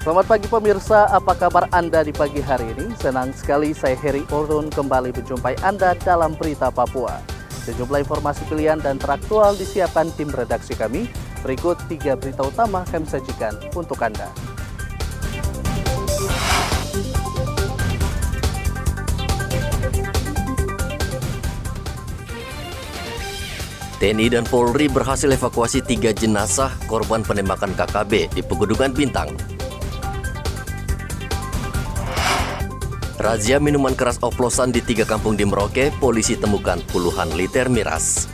Selamat pagi pemirsa, apa kabar Anda di pagi hari ini? Senang sekali saya Heri Orun kembali menjumpai Anda dalam Berita Papua. Sejumlah informasi pilihan dan teraktual disiapkan tim redaksi kami. Berikut 3 berita utama kami sajikan untuk Anda. TNI dan Polri berhasil evakuasi 3 jenazah korban penembakan KKB di Pegunungan Bintang. Razia minuman keras oplosan di 3 kampung di Merauke, polisi temukan puluhan liter miras.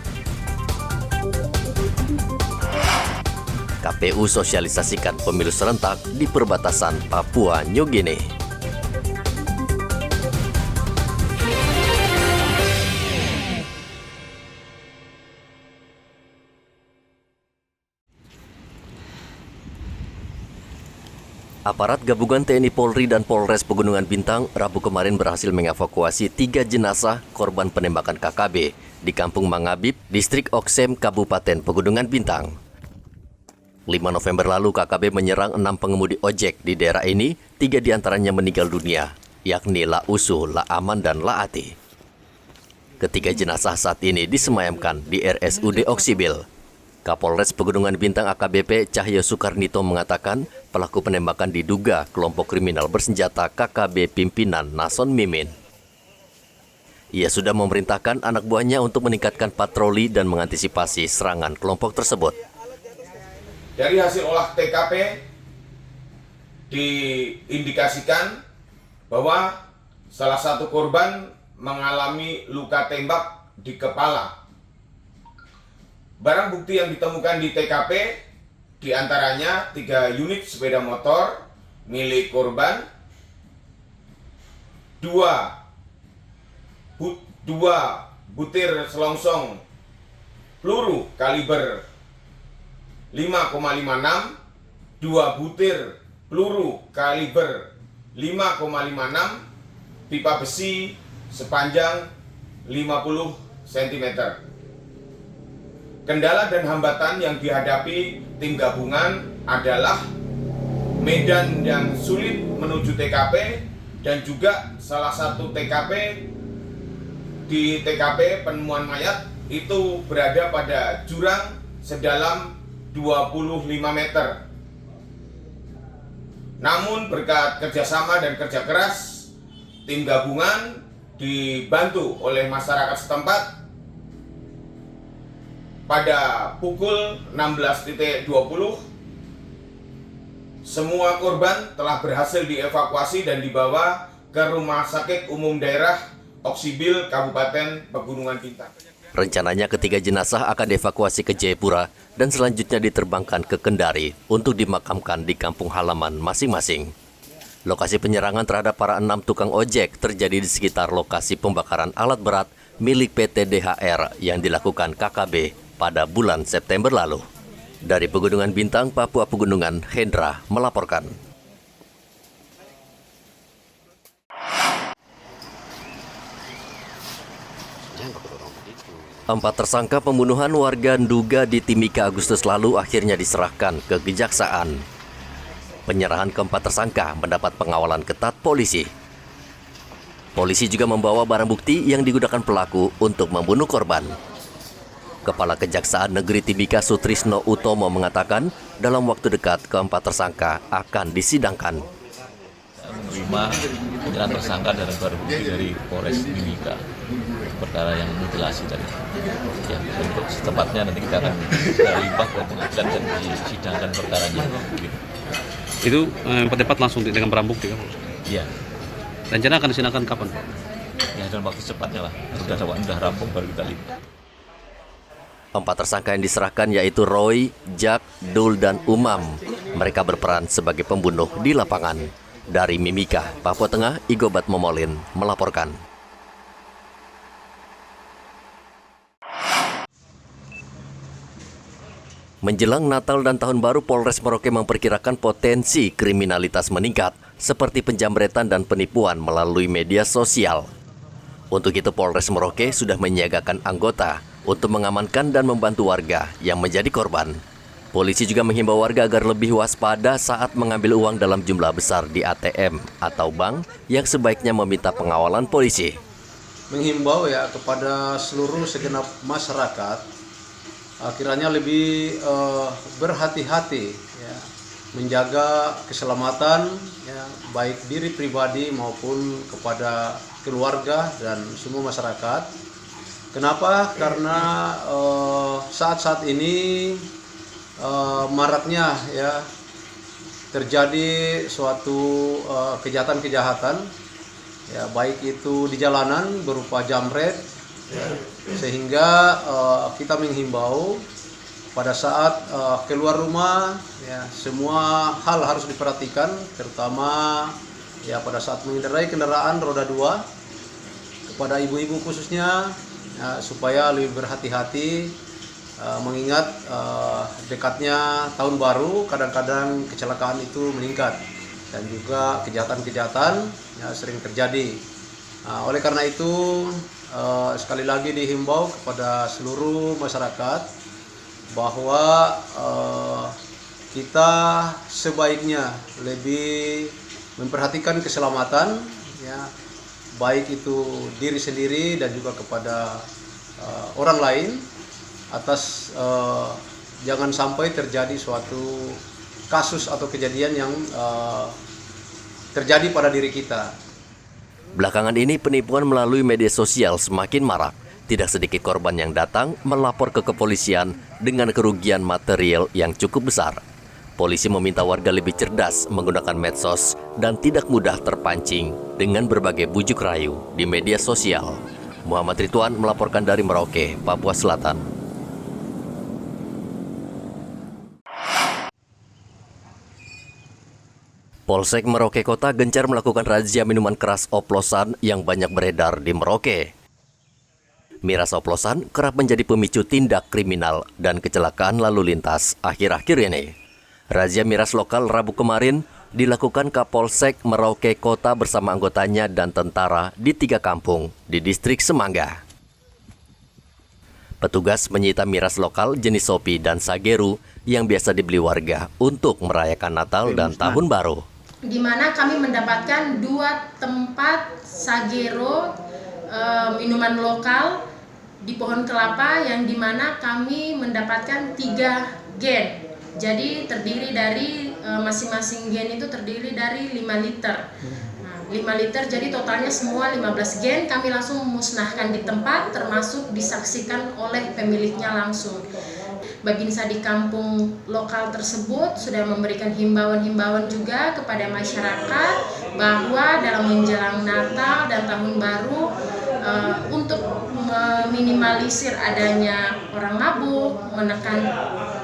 KPU sosialisasikan pemilu serentak di perbatasan Papua New Guinea. Aparat gabungan TNI Polri dan Polres Pegunungan Bintang Rabu kemarin berhasil mengevakuasi 3 jenazah korban penembakan KKB di Kampung Mangabib, Distrik Oksem, Kabupaten Pegunungan Bintang. 5 November lalu KKB menyerang 6 pengemudi ojek di daerah ini, 3 diantaranya meninggal dunia, yakni La Usu, La Aman, dan La Ati. Ketiga jenazah saat ini disemayamkan di RSUD Oksibil. Kapolres Pegunungan Bintang AKBP Cahyo Soekarnito mengatakan pelaku penembakan diduga kelompok kriminal bersenjata KKB pimpinan Nason Mimin. Ia sudah memerintahkan anak buahnya untuk meningkatkan patroli dan mengantisipasi serangan kelompok tersebut. Dari hasil olah TKP diindikasikan bahwa salah satu korban mengalami luka tembak di kepala. Barang bukti yang ditemukan di TKP diantaranya 3 unit sepeda motor milik korban, 2 butir selongsong peluru kaliber 5,56, 2 butir peluru kaliber 5,56, pipa besi sepanjang 50 cm. Kendala dan hambatan yang dihadapi tim gabungan adalah medan yang sulit menuju TKP dan juga salah satu di TKP penemuan mayat itu berada pada jurang sedalam 25 meter. Namun berkat kerjasama dan kerja keras, tim gabungan dibantu oleh masyarakat setempat. Pada pukul 16.20, semua korban telah berhasil dievakuasi dan dibawa ke Rumah Sakit Umum Daerah Oksibil Kabupaten Pegunungan Bintang. Rencananya ketiga jenazah akan dievakuasi ke Jayapura dan selanjutnya diterbangkan ke Kendari untuk dimakamkan di kampung halaman masing-masing. Lokasi penyerangan terhadap para 6 tukang ojek terjadi di sekitar lokasi pembakaran alat berat milik PT DHR yang dilakukan KKB pada bulan September lalu. Dari Pegunungan Bintang, Papua Pegunungan, Hendra melaporkan. Empat tersangka pembunuhan warga Nduga di Timika Agustus lalu akhirnya diserahkan ke Kejaksaan. Penyerahan keempat tersangka mendapat pengawalan ketat polisi. Polisi juga membawa barang bukti yang digunakan pelaku untuk membunuh korban. Kepala Kejaksaan Negeri Timika Sutrisno Utomo mengatakan dalam waktu dekat keempat tersangka akan disidangkan. Menerima penyerahan tersangka dan barang bukti dari Polres Timika perkara yang mutilasi tadi. Ya, untuk secepatnya nanti kita akan limpah ke pengadilan dan disidangkan perkaranya. Itu tempat langsung dengan barang bukti kan? Iya. Rencana akan disidangkan kapan, Pak? Ya, dalam waktu secepatnya lah. Sudah rampung baru kita limpah. 4 tersangka yang diserahkan yaitu Roy, Jack, Dul, dan Umam. Mereka berperan sebagai pembunuh di lapangan. Dari Mimika, Papua Tengah, Igobat Momolin melaporkan. Menjelang Natal dan Tahun Baru, Polres Merauke memperkirakan potensi kriminalitas meningkat, seperti penjamretan dan penipuan melalui media sosial. Untuk itu, Polres Merauke sudah menyiagakan anggota untuk mengamankan dan membantu warga yang menjadi korban. Polisi juga menghimbau warga agar lebih waspada saat mengambil uang dalam jumlah besar di ATM atau bank yang sebaiknya meminta pengawalan polisi. Menghimbau ya kepada seluruh segenap masyarakat kiranya lebih berhati-hati ya, menjaga keselamatan ya, baik diri pribadi maupun kepada keluarga dan semua masyarakat. Kenapa? Karena saat-saat ini maraknya ya terjadi suatu kejahatan-kejahatan ya, baik itu di jalanan berupa jamret ya, sehingga kita menghimbau pada saat keluar rumah ya, semua hal harus diperhatikan, terutama ya pada saat mengendarai kendaraan roda 2 kepada ibu-ibu khususnya ya, supaya lebih berhati-hati. Mengingat dekatnya tahun baru, kadang-kadang kecelakaan itu meningkat dan juga kejahatan-kejahatan ya, sering terjadi. Oleh karena itu sekali lagi dihimbau kepada seluruh masyarakat bahwa kita sebaiknya lebih memperhatikan keselamatan ya, baik itu diri sendiri dan juga kepada orang lain, atas jangan sampai terjadi suatu kasus atau kejadian yang terjadi pada diri kita. Belakangan ini penipuan melalui media sosial semakin marak. Tidak sedikit korban yang datang melapor ke kepolisian dengan kerugian material yang cukup besar. Polisi meminta warga lebih cerdas menggunakan medsos dan tidak mudah terpancing dengan berbagai bujuk rayu di media sosial. Muhammad Ridwan melaporkan dari Merauke, Papua Selatan. Polsek Merauke Kota gencar melakukan razia minuman keras oplosan yang banyak beredar di Merauke. Miras oplosan kerap menjadi pemicu tindak kriminal dan kecelakaan lalu lintas akhir-akhir ini. Razia miras lokal Rabu kemarin dilakukan Kapolsek Merauke Kota bersama anggotanya dan tentara di 3 kampung di distrik Semangga. Petugas menyita miras lokal jenis Sopi dan Sageru yang biasa dibeli warga untuk merayakan Natal dan Tahun Baru. Di mana kami mendapatkan 2 tempat Sagero minuman lokal di pohon kelapa, yang dimana kami mendapatkan 3 gen. Jadi terdiri dari masing-masing gen itu terdiri dari 5 liter. 5 liter, jadi totalnya semua 15 gen. Kami langsung memusnahkan di tempat, termasuk disaksikan oleh pemiliknya langsung. Babinsa di kampung lokal tersebut sudah memberikan himbauan-himbauan juga kepada masyarakat bahwa dalam menjelang Natal dan Tahun Baru untuk meminimalisir adanya orang mabuk, menekan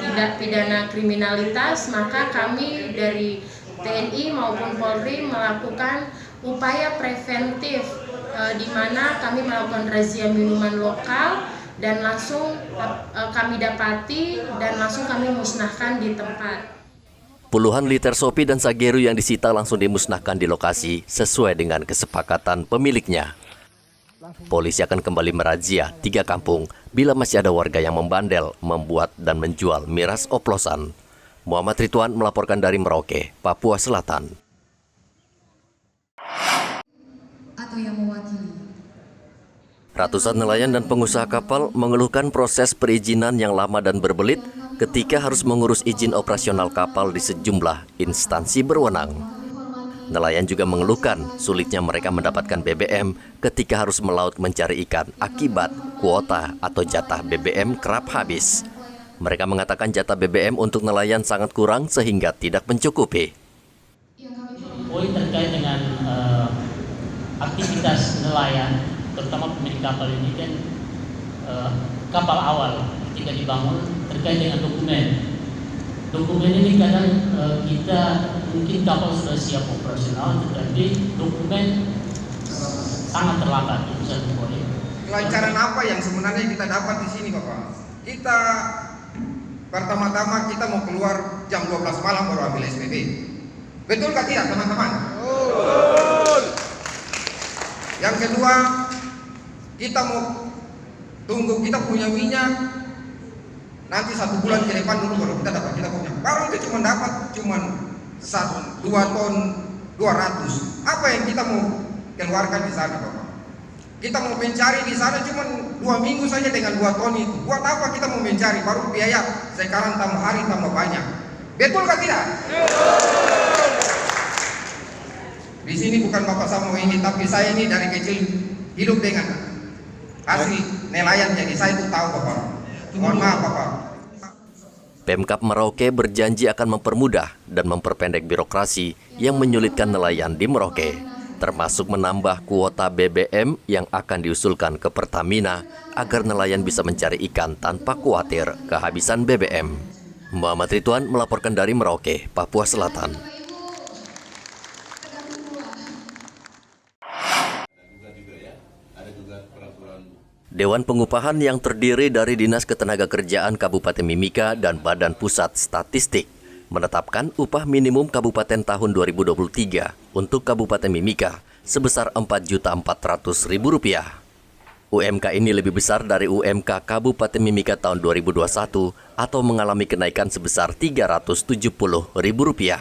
tindak pidana kriminalitas, maka kami dari TNI maupun Polri melakukan upaya preventif di mana kami melakukan razia minuman lokal dan langsung kami dapati dan langsung kami musnahkan di tempat. Puluhan liter Sopi dan Sageru yang disita langsung dimusnahkan di lokasi sesuai dengan kesepakatan pemiliknya. Polisi akan kembali merazia 3 kampung bila masih ada warga yang membandel, membuat dan menjual miras oplosan. Muhammad Ridwan melaporkan dari Merauke, Papua Selatan. Atau yang mewakili. Ratusan nelayan dan pengusaha kapal mengeluhkan proses perizinan yang lama dan berbelit ketika harus mengurus izin operasional kapal di sejumlah instansi berwenang. Nelayan juga mengeluhkan sulitnya mereka mendapatkan BBM ketika harus melaut mencari ikan akibat kuota atau jatah BBM kerap habis. Mereka mengatakan jatah BBM untuk nelayan sangat kurang sehingga tidak mencukupi. Poin terkait dengan aktivitas nelayan, terutama pemilik kapal ini kan kapal awal ketika dibangun terkait dengan dokumen. Dokumen ini kadang kita mungkin kapal sudah siap operasional, tetapi dokumen sangat terlambat. Itu satu poin. Kelancaran apa yang sebenarnya kita dapat di sini, Bapak? Kita pertama-tama kita mau keluar jam 12 malam baru ambil SPP. Betul nggak tidak, teman-teman? Betul. Yang kedua, kita mau tunggu kita punya minyak Nanti 1 bulan ke depan dulu baru kita dapat, kita punya. Baru itu cuma dapat 2 ton 200. Apa yang kita mau keluarkan di sana, Bapak? Kita mau mencari di sana cuma 2 minggu saja dengan 2 ton itu. Buat apa kita mau mencari? Baru biaya sekarang tambah hari tambah banyak. Betul kan tidak? Di sini bukan Bapak Samo ini, tapi saya ini dari kecil hidup dengan asli nelayan, jadi saya itu tahu, Bapak. Mohon maaf, Bapak. Pemkab Merauke berjanji akan mempermudah dan memperpendek birokrasi yang menyulitkan nelayan di Merauke, termasuk menambah kuota BBM yang akan diusulkan ke Pertamina agar nelayan bisa mencari ikan tanpa khawatir kehabisan BBM. Muhammad Ridwan melaporkan dari Merauke, Papua Selatan. Dewan Pengupahan yang terdiri dari Dinas Ketenagakerjaan Kabupaten Mimika dan Badan Pusat Statistik menetapkan upah minimum kabupaten tahun 2023 untuk Kabupaten Mimika sebesar Rp4.400.000. UMK ini lebih besar dari UMK Kabupaten Mimika tahun 2021 atau mengalami kenaikan sebesar Rp370.000.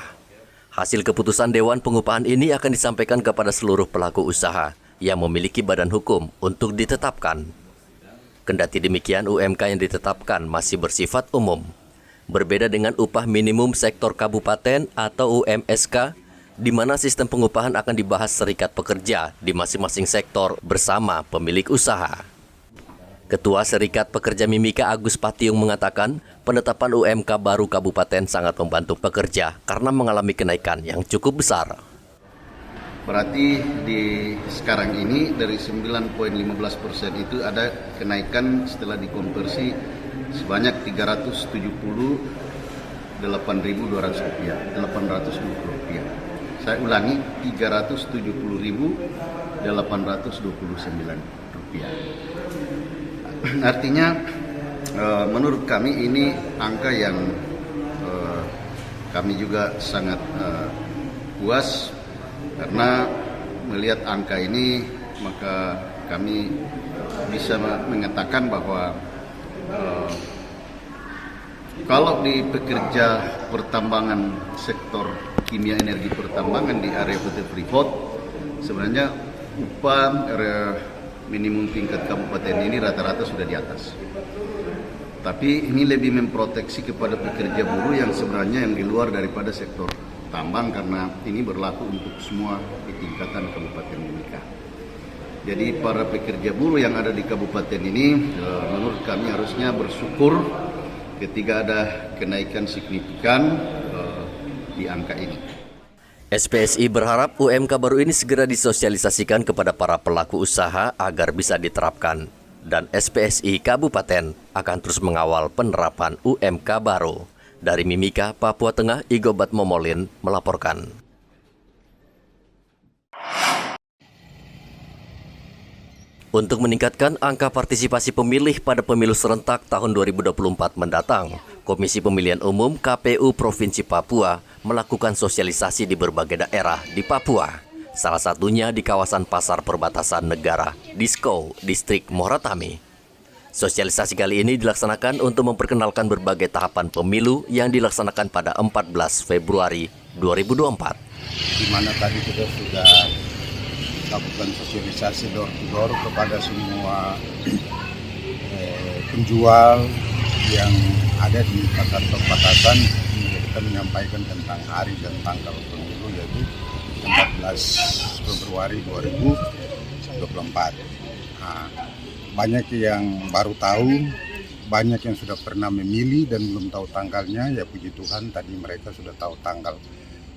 Hasil keputusan Dewan Pengupahan ini akan disampaikan kepada seluruh pelaku usaha yang memiliki badan hukum untuk ditetapkan. Kendati demikian, UMK yang ditetapkan masih bersifat umum. Berbeda dengan upah minimum sektor kabupaten atau UMSK, di mana sistem pengupahan akan dibahas serikat pekerja di masing-masing sektor bersama pemilik usaha. Ketua Serikat Pekerja Mimika Agus Patiung mengatakan, penetapan UMK baru kabupaten sangat membantu pekerja karena mengalami kenaikan yang cukup besar. Berarti di sekarang ini dari 9,15% itu ada kenaikan setelah dikonversi sebanyak Rp378.200. Saya ulangi, Rp370.829. Artinya menurut kami ini angka yang kami juga sangat puas. Karena melihat angka ini, maka kami bisa mengatakan bahwa kalau di pekerja pertambangan sektor kimia energi pertambangan di area PT Freeport, sebenarnya upah minimum tingkat kabupaten ini rata-rata sudah di atas. Tapi ini lebih memproteksi kepada pekerja buruh yang sebenarnya yang di luar daripada sektor tambang, karena ini berlaku untuk semua di tingkatan Kabupaten Mimika. Jadi para pekerja buruh yang ada di kabupaten ini menurut kami harusnya bersyukur ketika ada kenaikan signifikan di angka ini. SPSI berharap UMK baru ini segera disosialisasikan kepada para pelaku usaha agar bisa diterapkan. Dan SPSI Kabupaten akan terus mengawal penerapan UMK baru. Dari Mimika, Papua Tengah, Igobat Momolin melaporkan. Untuk meningkatkan angka partisipasi pemilih pada pemilu serentak tahun 2024 mendatang, Komisi Pemilihan Umum KPU Provinsi Papua melakukan sosialisasi di berbagai daerah di Papua. Salah satunya di kawasan Pasar Perbatasan Negara, Disko, Distrik Moratami. Sosialisasi kali ini dilaksanakan untuk memperkenalkan berbagai tahapan pemilu yang dilaksanakan pada 14 Februari 2024. Di mana tadi kita sudah lakukan sosialisasi door to door kepada semua penjual yang ada di pasar perbatasan. Kita menyampaikan tentang hari dan tanggal pemilu, yaitu 14 Februari 2024. Nah, banyak yang baru tahu, banyak yang sudah pernah memilih dan belum tahu tanggalnya. Ya puji Tuhan, tadi mereka sudah tahu tanggal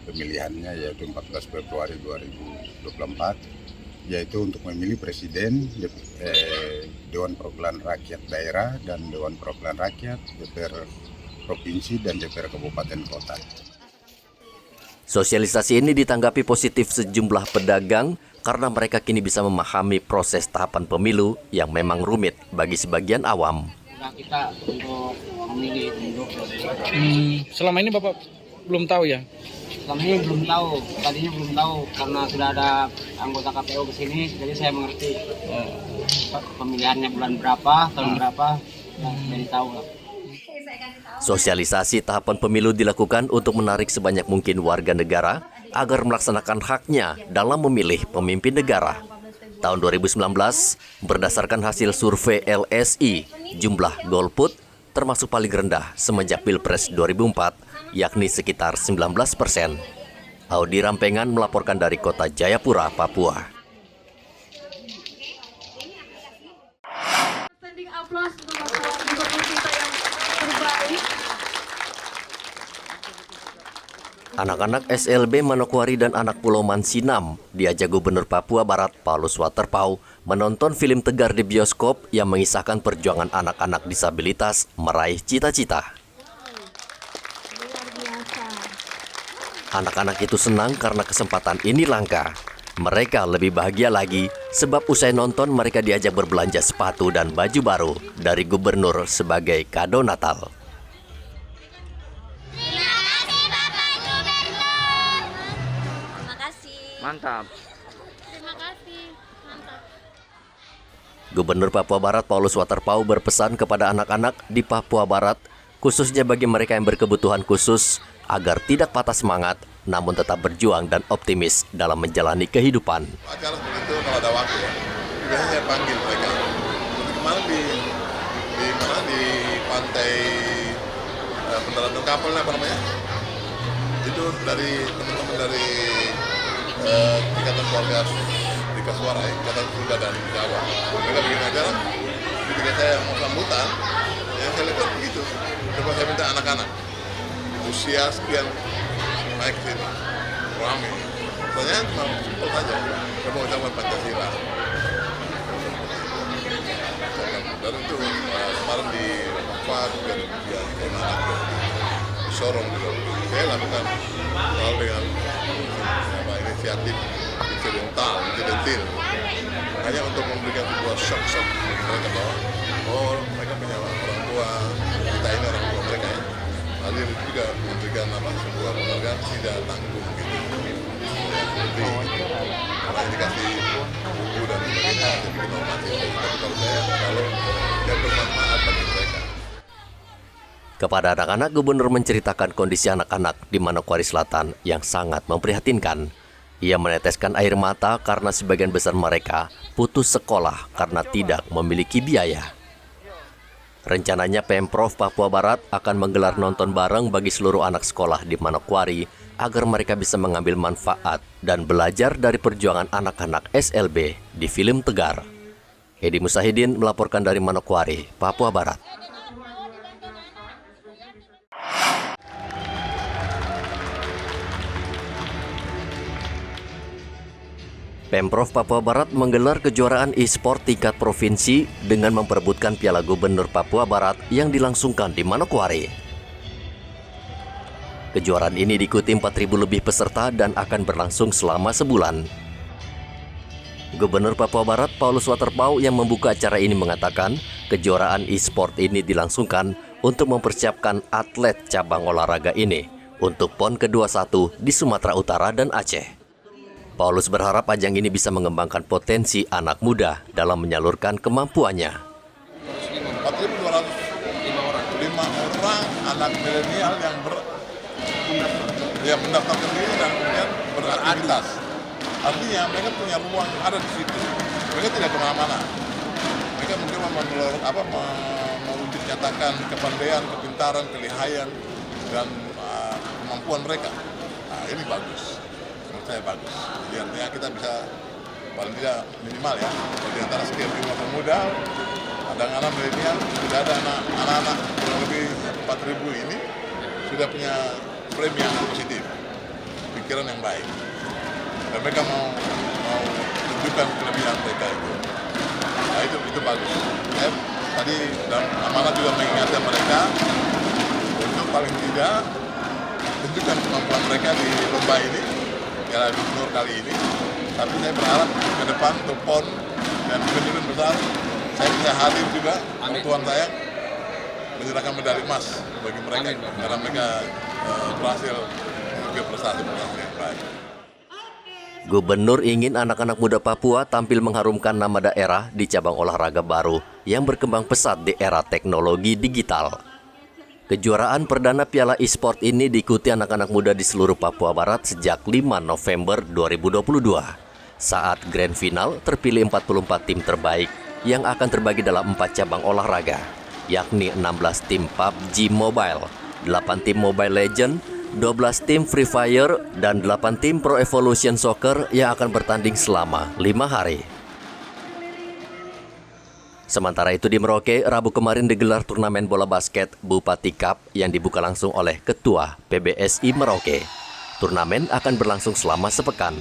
pemilihannya, yaitu 14 Februari 2024, yaitu untuk memilih Presiden, Dewan Perwakilan Rakyat Daerah dan Dewan Perwakilan Rakyat, DPR Provinsi dan DPR Kabupaten Kota. Sosialisasi ini ditanggapi positif sejumlah pedagang karena mereka kini bisa memahami proses tahapan pemilu yang memang rumit bagi sebagian awam. Kita untuk memilih untuk selama ini Bapak belum tahu ya? Selama ini belum tahu, tadinya belum tahu karena sudah ada anggota KPU ke sini, jadi saya mengerti pemilihannya bulan berapa, tahun berapa, jadi tahu lah. Sosialisasi tahapan pemilu dilakukan untuk menarik sebanyak mungkin warga negara agar melaksanakan haknya dalam memilih pemimpin negara. Tahun 2019, berdasarkan hasil survei LSI, jumlah golput termasuk paling rendah semenjak Pilpres 2004, yakni sekitar 19%. Audi Rampengan melaporkan dari kota Jayapura, Papua. Standing applause untuk kita yang terbaik. Anak-anak SLB Manokwari dan anak Pulau Mansinam diajak Gubernur Papua Barat Paulus Waterpauw menonton film tegar di bioskop yang mengisahkan perjuangan anak-anak disabilitas meraih cita-cita. Anak-anak itu senang karena kesempatan ini langka. Mereka lebih bahagia lagi sebab usai nonton mereka diajak berbelanja sepatu dan baju baru dari Gubernur sebagai kado Natal. Mantap. Terima kasih. Mantap. Gubernur Papua Barat Paulus Waterpauw berpesan kepada anak-anak di Papua Barat, khususnya bagi mereka yang berkebutuhan khusus, agar tidak patah semangat, namun tetap berjuang dan optimis dalam menjalani kehidupan. Acara seperti itu kalau ada waktu ya, biasanya saya panggil mereka. Kemarin di pantai pendaratan kapalnya apa namanya? Itu dari teman-teman dari Ikatan Keluarga di Kasuara, Ikatan Sunda dan Jawa. Mereka bikin acara, ketika saya mau sambutan, ya saya lihat begitu. Coba saya minta anak-anak usia sekian naik ke sini, rame. Pertanyaan cuma simpel saja, saya mau ucapkan Pancasila. Dan itu kemarin di Papua juga di Manado, di Sorong juga. Saya lakukan hal dengan inisiatif incidental, hanya untuk memberikan sebuah shock mereka bahwa mereka punya orang tua, kita ini orang tua mereka ya. Hadir juga memberikan sebuah penghargaan tidak tanggung gitu. Ya, seperti orang yang dikasih buku dan sebagainya jadi normatif. Tapi kalau saya yang bermanfaat bagi mereka. Kepada anak-anak, Gubernur menceritakan kondisi anak-anak di Manokwari Selatan yang sangat memprihatinkan. Ia meneteskan air mata karena sebagian besar mereka putus sekolah karena tidak memiliki biaya. Rencananya Pemprov Papua Barat akan menggelar nonton bareng bagi seluruh anak sekolah di Manokwari agar mereka bisa mengambil manfaat dan belajar dari perjuangan anak-anak SLB di film Tegar. Edi Musahidin melaporkan dari Manokwari, Papua Barat. Pemprov Papua Barat menggelar kejuaraan e-sport tingkat provinsi dengan memperebutkan Piala Gubernur Papua Barat yang dilangsungkan di Manokwari. Kejuaraan ini diikuti 4.000 lebih peserta dan akan berlangsung selama sebulan. Gubernur Papua Barat Paulus Waterpauw yang membuka acara ini mengatakan kejuaraan e-sport ini dilangsungkan untuk mempersiapkan atlet cabang olahraga ini untuk PON ke-21 di Sumatera Utara dan Aceh. Paulus berharap ajang ini bisa mengembangkan potensi anak muda dalam menyalurkan kemampuannya. 4.205 orang anak milenial yang mendaftarkan diri dan kemudian beraktivitas. Artinya mereka punya ruang ada di situ. Mereka tidak kemana-mana. Mereka mungkin mewujud nyatakan kepandaian, kepintaran, kelihayan dan kemampuan mereka. Nah, ini bagus. Saya bagus. Jadi artinya kita bisa paling tidak minimal ya. Di antara sekian jumlah pemuda, ada anak milenial, sudah ada anak-anak kurang lebih 4.000 ini sudah punya frame yang positif, pikiran yang baik. Dan mereka mau tunjukkan kelebihan mereka itu. Nah itu bagus. Saya tadi dalam amanah juga mengingatkan mereka untuk paling tidak tunjukkan kemampuan mereka di lomba ini. Piala Gubernur kali ini, tapi saya berharap ke depan untuk PON dan event-event besar saya bisa hadir juga, Tuhan saya menyerahkan medali emas bagi mereka. Amin. Karena mereka berhasil mengambil prestasi yang baik. Gubernur ingin anak-anak muda Papua tampil mengharumkan nama daerah di cabang olahraga baru yang berkembang pesat di era teknologi digital. Kejuaraan perdana Piala e-sport ini diikuti anak-anak muda di seluruh Papua Barat sejak 5 November 2022. Saat grand final terpilih 44 tim terbaik yang akan terbagi dalam 4 cabang olahraga, yakni 16 tim PUBG Mobile, 8 tim Mobile Legends, 12 tim Free Fire, dan 8 tim Pro Evolution Soccer yang akan bertanding selama 5 hari. Sementara itu di Merauke, Rabu kemarin digelar turnamen bola basket Bupati Cup yang dibuka langsung oleh Ketua PBSI Merauke. Turnamen akan berlangsung selama sepekan.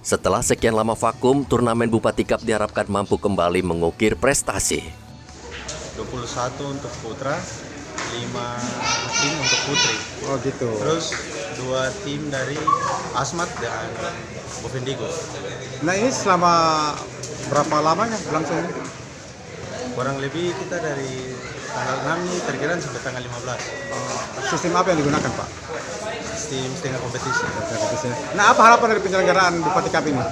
Setelah sekian lama vakum, turnamen Bupati Cup diharapkan mampu kembali mengukir prestasi. 21 untuk putra, 5 tim untuk putri. Oh gitu. Terus 2 tim dari Asmat dan Bovendigo. Nah ini selama berapa lamanya langsung? Kurang lebih kita dari tanggal 6 ini terkira sampai tanggal 15. Sistem apa yang digunakan Pak? Sistem setengah kompetisi. Nah apa harapan dari penyelenggaraan Bupati Cup ini?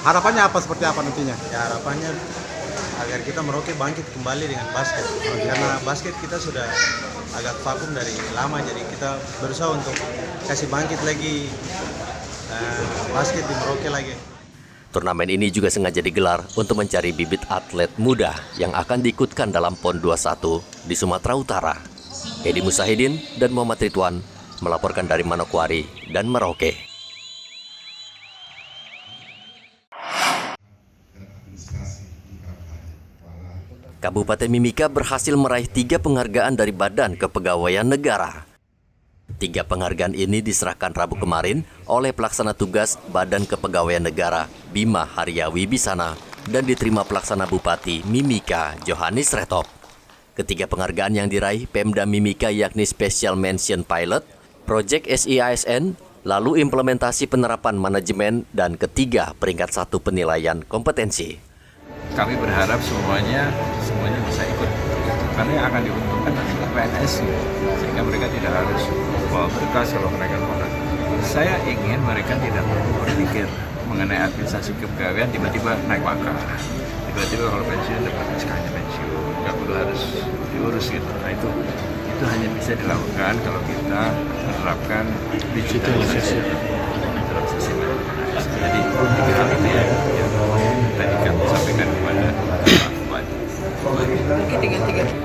Harapannya apa, seperti apa nantinya? Ya harapannya agar kita Merauke bangkit kembali dengan basket. Karena basket kita sudah agak vakum dari lama, jadi kita berusaha untuk kasih bangkit lagi basket di Merauke lagi. Turnamen ini juga sengaja digelar untuk mencari bibit atlet muda yang akan diikutkan dalam PON 21 di Sumatera Utara. Edi Musahidin dan Muhammad Ridwan melaporkan dari Manokwari dan Merauke. Kabupaten Mimika berhasil meraih 3 penghargaan dari Badan Kepegawaian Negara. 3 penghargaan ini diserahkan Rabu kemarin oleh pelaksana tugas Badan Kepegawaian Negara Bima Haryawi Bisana dan diterima pelaksana Bupati Mimika Johannes Retop. Ketiga penghargaan yang diraih Pemda Mimika yakni Special Mention Pilot, Project SIASN, lalu implementasi penerapan manajemen, dan ketiga peringkat 1 penilaian kompetensi. Kami berharap semuanya bisa ikut, karena yang akan diuntungkan adalah PNS, sehingga mereka tidak harus bawa berkas kalau mereka mau. Saya ingin mereka tidak perlu berpikir mengenai administrasi kepegawaian tiba-tiba naik pangkat, tiba-tiba kalau pensiun dapat SK-nya pensiun, nggak perlu harus diurus gitu. Nah itu hanya bisa dilakukan kalau kita menerapkan digitalisasi dalam sistem. Jadi 3 hal itu yang tadi kami sampaikan kepada Pak Bupati.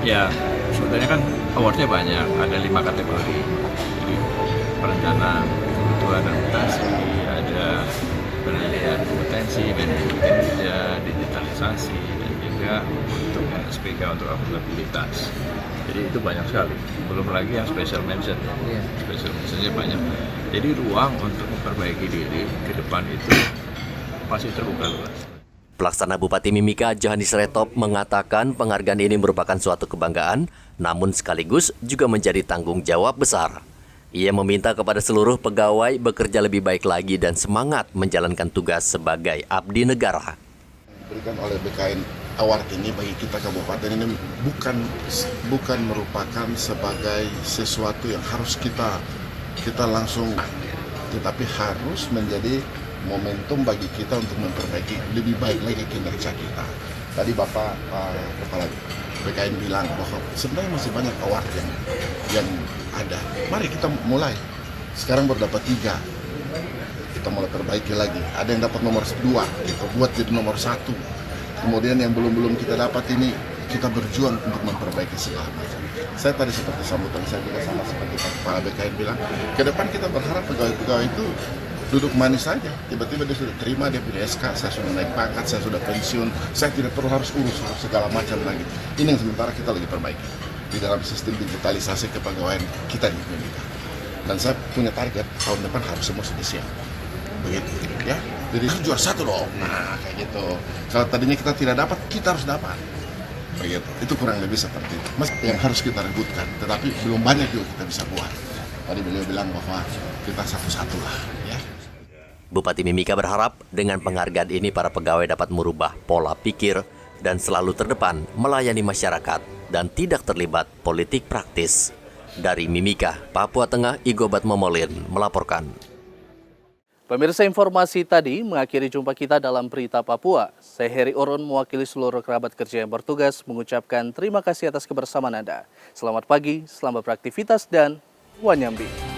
Ya, sebetulnya kan awardnya banyak, ada 5 kategori. Jadi perencanaan kebutuhan dan mutasi, ada penilaian kompetensi, manajemen kinerja, digitalisasi, dan juga untuk SPK untuk akuntabilitas. Jadi itu banyak sekali. Belum lagi yang special mention. Special mentionnya banyak. Jadi ruang untuk memperbaiki diri ke depan itu masih terbuka luas. Pelaksana Bupati Mimika Johannes Retop mengatakan penghargaan ini merupakan suatu kebanggaan, namun sekaligus juga menjadi tanggung jawab besar. Ia meminta kepada seluruh pegawai bekerja lebih baik lagi dan semangat menjalankan tugas sebagai abdi negara. Diberikan oleh BKN award ini bagi kita kabupaten ini bukan merupakan sebagai sesuatu yang harus kita langsung, tetapi harus menjadi momentum bagi kita untuk memperbaiki lebih baik lagi kinerja kita. Tadi Bapak Kepala BKN bilang bahwa sebenarnya masih banyak award yang ada. Mari kita mulai. Sekarang baru dapat 3. Kita mulai perbaiki lagi. Ada yang dapat nomor 2, kita buat jadi nomor 1. Kemudian yang belum kita dapat ini, kita berjuang untuk memperbaiki segala macam. Saya tadi seperti sambutan saya juga sama seperti Pak Kepala BKN bilang, ke depan kita berharap pegawai-pegawai itu duduk manis saja. Tiba-tiba dia sudah terima, dia punya SK, saya sudah naik pangkat, saya sudah pensiun, saya tidak perlu harus urus segala macam lagi. Ini yang sementara kita lagi perbaiki di dalam sistem digitalisasi kepegawaian kita di Indonesia. Dan saya punya target tahun depan harus semua sudah siap. Begitu, ya. Jadi harus juara 1 dong. Nah, kayak gitu. Kalau tadinya kita tidak dapat, kita harus dapat. Begitu. Itu kurang lebih seperti itu. Mas, yang harus kita rebutkan, tetapi belum banyak juga kita bisa buat. Tadi beliau bilang bahwa kita satu-satu lah, ya. Bupati Mimika berharap dengan penghargaan ini para pegawai dapat merubah pola pikir dan selalu terdepan melayani masyarakat dan tidak terlibat politik praktis. Dari Mimika, Papua Tengah, Igobat Momolin melaporkan. Pemirsa, informasi tadi mengakhiri jumpa kita dalam Berita Papua. Saya Heri Orun mewakili seluruh kerabat kerja yang bertugas mengucapkan terima kasih atas kebersamaan Anda. Selamat pagi, selamat beraktivitas, dan wanyambi.